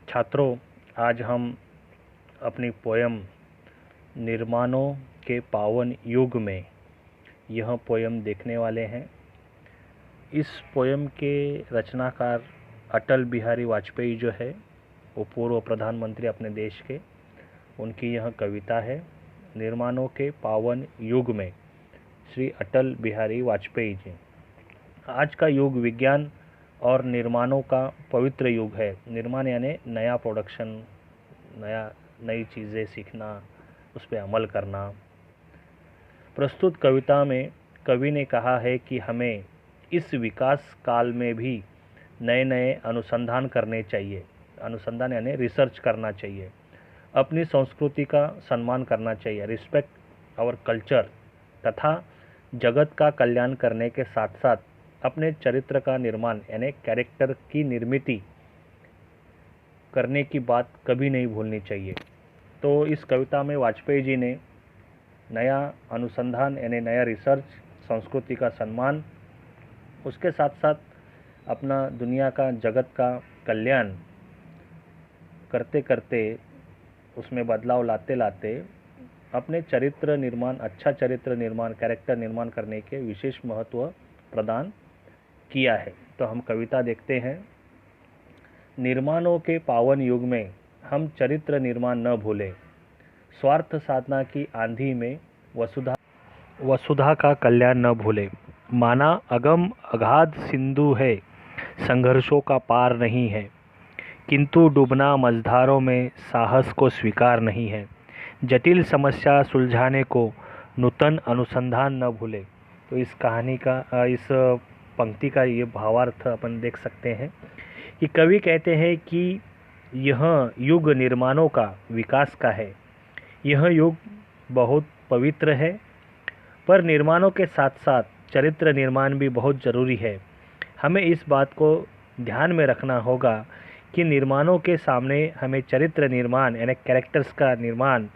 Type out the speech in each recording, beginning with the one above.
छात्रों, आज हम अपनी पोयम निर्माणों के पावन युग में यह पोयम देखने वाले हैं। इस पोयम के रचनाकार अटल बिहारी वाजपेयी जो है वो पूर्व प्रधानमंत्री अपने देश के, उनकी यह कविता है। निर्माणों के पावन युग में श्री अटल बिहारी वाजपेयी जी। आज का युग विज्ञान और निर्माणों का पवित्र युग है। निर्माण यानी नया प्रोडक्शन, नई चीज़ें सीखना, उस पर अमल करना। प्रस्तुत कविता में कवि ने कहा है कि हमें इस विकास काल में भी नए नए अनुसंधान करने चाहिए। अनुसंधान यानी रिसर्च करना चाहिए। अपनी संस्कृति का सम्मान करना चाहिए, रिस्पेक्ट आवर कल्चर, तथा जगत का कल्याण करने के साथ साथ अपने चरित्र का निर्माण यानी कैरेक्टर की निर्मिति करने की बात कभी नहीं भूलनी चाहिए। तो इस कविता में वाजपेयी जी ने नया अनुसंधान यानी नया रिसर्च, संस्कृति का सम्मान, उसके साथ साथ अपना दुनिया का, जगत का कल्याण करते करते, उसमें बदलाव लाते लाते अपने चरित्र निर्माण, अच्छा चरित्र निर्माण, कैरेक्टर निर्माण करने के विशेष महत्व प्रदान किया है। तो हम कविता देखते हैं। निर्माणों के पावन युग में हम चरित्र निर्माण न भूलें, स्वार्थ साधना की आंधी में वसुधा का कल्याण न भूलें। माना अगम अगाध सिंधु है, संघर्षों का पार नहीं है, किंतु डूबना मझधारों में साहस को स्वीकार नहीं है। जटिल समस्या सुलझाने को नूतन अनुसंधान न भूले। तो इस कहानी का, इस पंक्ति का ये भावार्थ अपन देख सकते हैं कि कवि कहते हैं कि यह युग निर्माणों का, विकास का है। यह युग बहुत पवित्र है, पर निर्माणों के साथ साथ चरित्र निर्माण भी बहुत ज़रूरी है। हमें इस बात को ध्यान में रखना होगा कि निर्माणों के सामने हमें चरित्र निर्माण यानी कैरेक्टर्स का निर्माण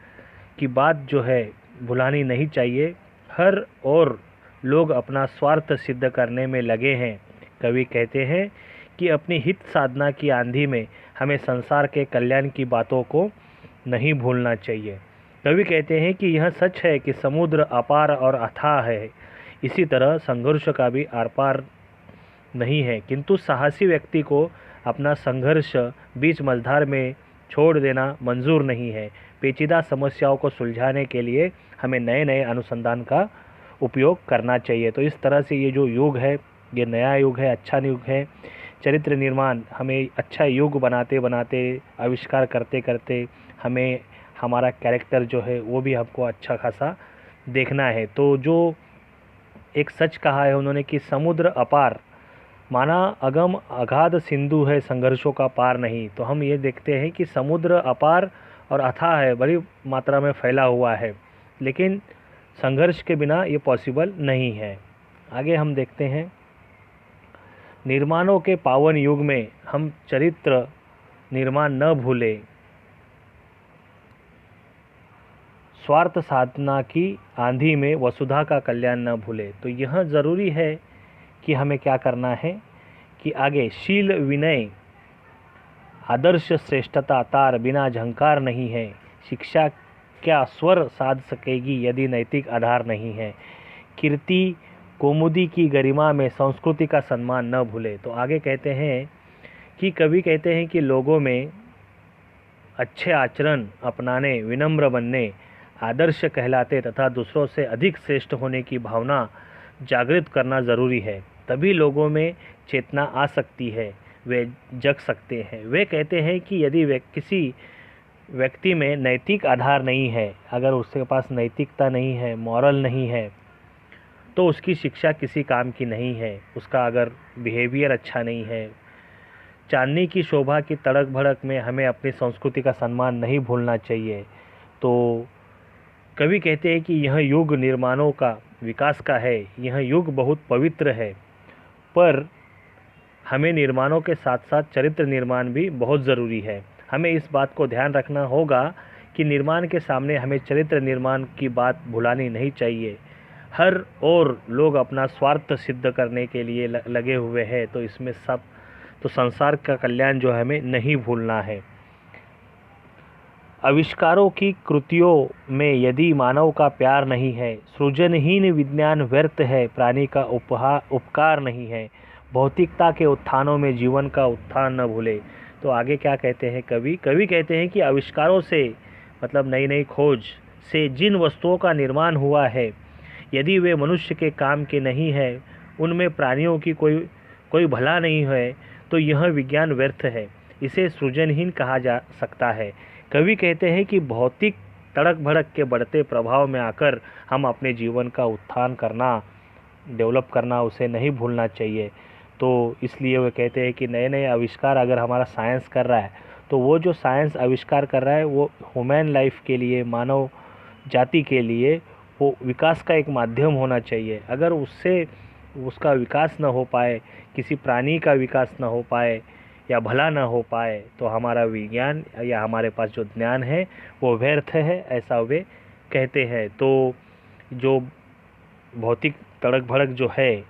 की बात जो है भुलानी नहीं चाहिए। हर और लोग अपना स्वार्थ सिद्ध करने में लगे हैं। कवि कहते हैं कि अपनी हित साधना की आंधी में हमें संसार के कल्याण की बातों को नहीं भूलना चाहिए। कवि कहते हैं कि यह सच है कि समुद्र अपार और अथाह है, इसी तरह संघर्ष का भी आर पार नहीं है, किंतु साहसी व्यक्ति को अपना संघर्ष बीच मझधार में छोड़ देना मंजूर नहीं है। पेचीदा समस्याओं को सुलझाने के लिए हमें नए नए अनुसंधान का उपयोग करना चाहिए। तो इस तरह से ये जो युग है, ये नया युग है, अच्छा युग है। चरित्र निर्माण, हमें अच्छा युग बनाते बनाते, आविष्कार करते करते हमें हमारा कैरेक्टर जो है वो भी हमको अच्छा खासा देखना है। तो जो एक सच कहा है उन्होंने कि समुद्र अपार, माना अगम अगाध सिंधु है, संघर्षों का पार नहीं। तो हम ये देखते हैं कि समुद्र अपार और अथाह है, बड़ी मात्रा में फैला हुआ है, लेकिन संघर्ष के बिना ये पॉसिबल नहीं है। आगे हम देखते हैं। निर्माणों के पावन युग में हम चरित्र निर्माण न भूलें, स्वार्थ साधना की आंधी में वसुधा का कल्याण न भूले। तो यह ज़रूरी है कि हमें क्या करना है कि आगे शील, विनय, आदर्श, श्रेष्ठता, तार बिना झंकार नहीं है। शिक्षा क्या स्वर साध सकेगी यदि नैतिक आधार नहीं है। कीर्ति कौमुदी की गरिमा में संस्कृति का सम्मान न भूले। तो आगे कहते हैं कि कवि कहते हैं कि लोगों में अच्छे आचरण अपनाने, विनम्र बनने, आदर्श कहलाते तथा दूसरों से अधिक श्रेष्ठ होने की भावना जागृत करना ज़रूरी है। तभी लोगों में चेतना आ सकती है, वे जग सकते हैं। वे कहते हैं कि यदि किसी व्यक्ति में नैतिक आधार नहीं है, अगर उसके पास नैतिकता नहीं है, मॉरल नहीं है, तो उसकी शिक्षा किसी काम की नहीं है। उसका अगर बिहेवियर अच्छा नहीं है, चांदनी की शोभा की तड़क भड़क में हमें अपनी संस्कृति का सम्मान नहीं भूलना चाहिए। तो कवि कहते हैं कि यह युग निर्माणों का, विकास का है। यह युग बहुत पवित्र है, पर हमें निर्माणों के साथ साथ चरित्र निर्माण भी बहुत ज़रूरी है। हमें इस बात को ध्यान रखना होगा कि निर्माण के सामने हमें चरित्र निर्माण की बात भुलानी नहीं चाहिए। हर और लोग अपना स्वार्थ सिद्ध करने के लिए लगे हुए हैं, तो इसमें सब, तो संसार का कल्याण जो हमें नहीं भूलना है। आविष्कारों की कृतियों में यदि मानव का प्यार नहीं है, सृजनहीन विज्ञान व्यर्थ है, प्राणी का उपकार नहीं है, भौतिकता के उत्थानों में जीवन का उत्थान न भूले। तो आगे क्या कहते हैं कवि कहते हैं कि आविष्कारों से मतलब नई नई खोज से जिन वस्तुओं का निर्माण हुआ है, यदि वे मनुष्य के काम के नहीं है, उनमें प्राणियों की कोई भला नहीं है, तो यह विज्ञान व्यर्थ है, इसे सृजनहीन कहा जा सकता है। कवि कहते हैं कि भौतिक तड़क भड़क के बढ़ते प्रभाव में आकर हम अपने जीवन का उत्थान करना, डेवलप करना, उसे नहीं भूलना चाहिए। तो इसलिए वे कहते हैं कि नए नए आविष्कार अगर हमारा साइंस कर रहा है, तो वो जो साइंस आविष्कार कर रहा है वो ह्यूमन लाइफ के लिए, मानव जाति के लिए वो विकास का एक माध्यम होना चाहिए। अगर उससे उसका विकास न हो पाए, किसी प्राणी का विकास न हो पाए या भला न हो पाए, तो हमारा विज्ञान या हमारे पास जो ज्ञान है वो व्यर्थ है, ऐसा वे कहते हैं। तो जो भौतिक तड़क भड़क जो है,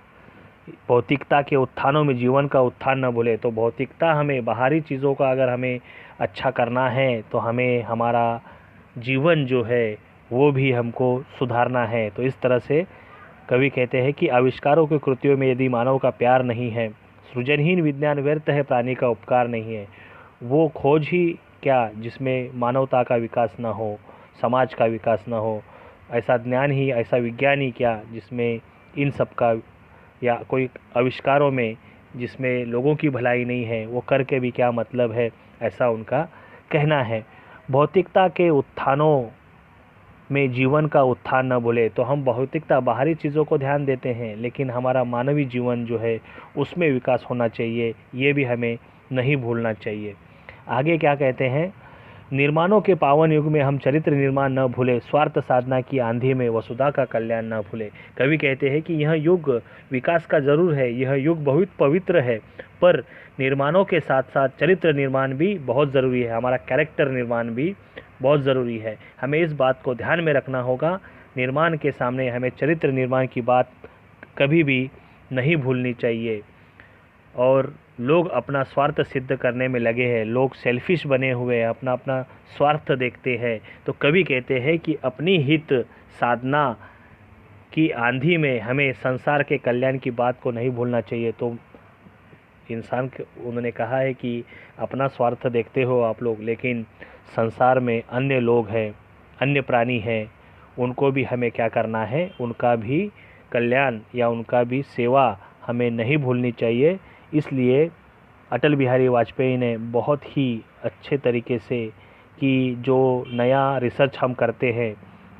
भौतिकता के उत्थानों में जीवन का उत्थान न भूले। तो भौतिकता, हमें बाहरी चीज़ों का अगर हमें अच्छा करना है तो हमें हमारा जीवन जो है वो भी हमको सुधारना है। तो इस तरह से कवि कहते हैं कि आविष्कारों के कृतियों में यदि मानव का प्यार नहीं है, सृजनहीन विज्ञान व्यर्थ है, प्राणी का उपकार नहीं है। वो खोज ही क्या जिसमें मानवता का विकास ना हो, समाज का विकास ना हो, ऐसा ज्ञान ही, ऐसा विज्ञान ही क्या जिसमें इन सब का, या कोई आविष्कारों में जिसमें लोगों की भलाई नहीं है, वो करके भी क्या मतलब है, ऐसा उनका कहना है। भौतिकता के उत्थानों में जीवन का उत्थान न भूले। तो हम भौतिकता, बाहरी चीज़ों को ध्यान देते हैं, लेकिन हमारा मानवीय जीवन जो है उसमें विकास होना चाहिए, ये भी हमें नहीं भूलना चाहिए। आगे क्या कहते हैं, निर्माणों के पावन युग में हम चरित्र निर्माण न भूले, स्वार्थ साधना की आंधी में वसुधा का कल्याण न भूले। कवि कहते हैं कि यह युग विकास का ज़रूर है, यह युग बहुत पवित्र है, पर निर्माणों के साथ साथ चरित्र निर्माण भी बहुत ज़रूरी है, हमारा कैरेक्टर निर्माण भी बहुत ज़रूरी है। हमें इस बात को ध्यान में रखना होगा, निर्माण के सामने हमें चरित्र निर्माण की बात कभी भी नहीं भूलनी चाहिए। और लोग अपना स्वार्थ सिद्ध करने में लगे हैं, लोग सेल्फिश बने हुए हैं, अपना अपना स्वार्थ देखते हैं। तो कवि कहते हैं कि अपनी हित साधना की आंधी में हमें संसार के कल्याण की बात को नहीं भूलना चाहिए। तो इंसान के, उन्होंने कहा है कि अपना स्वार्थ देखते हो आप लोग, लेकिन संसार में अन्य लोग हैं, अन्य प्राणी हैं, उनको भी हमें क्या करना है, उनका भी कल्याण या उनका भी सेवा हमें नहीं भूलनी चाहिए। इसलिए अटल बिहारी वाजपेयी ने बहुत ही अच्छे तरीके से कि जो नया रिसर्च हम करते हैं,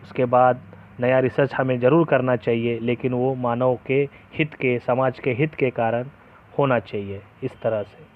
उसके बाद नया रिसर्च हमें ज़रूर करना चाहिए, लेकिन वो मानव के हित के, समाज के हित के कारण होना चाहिए। इस तरह से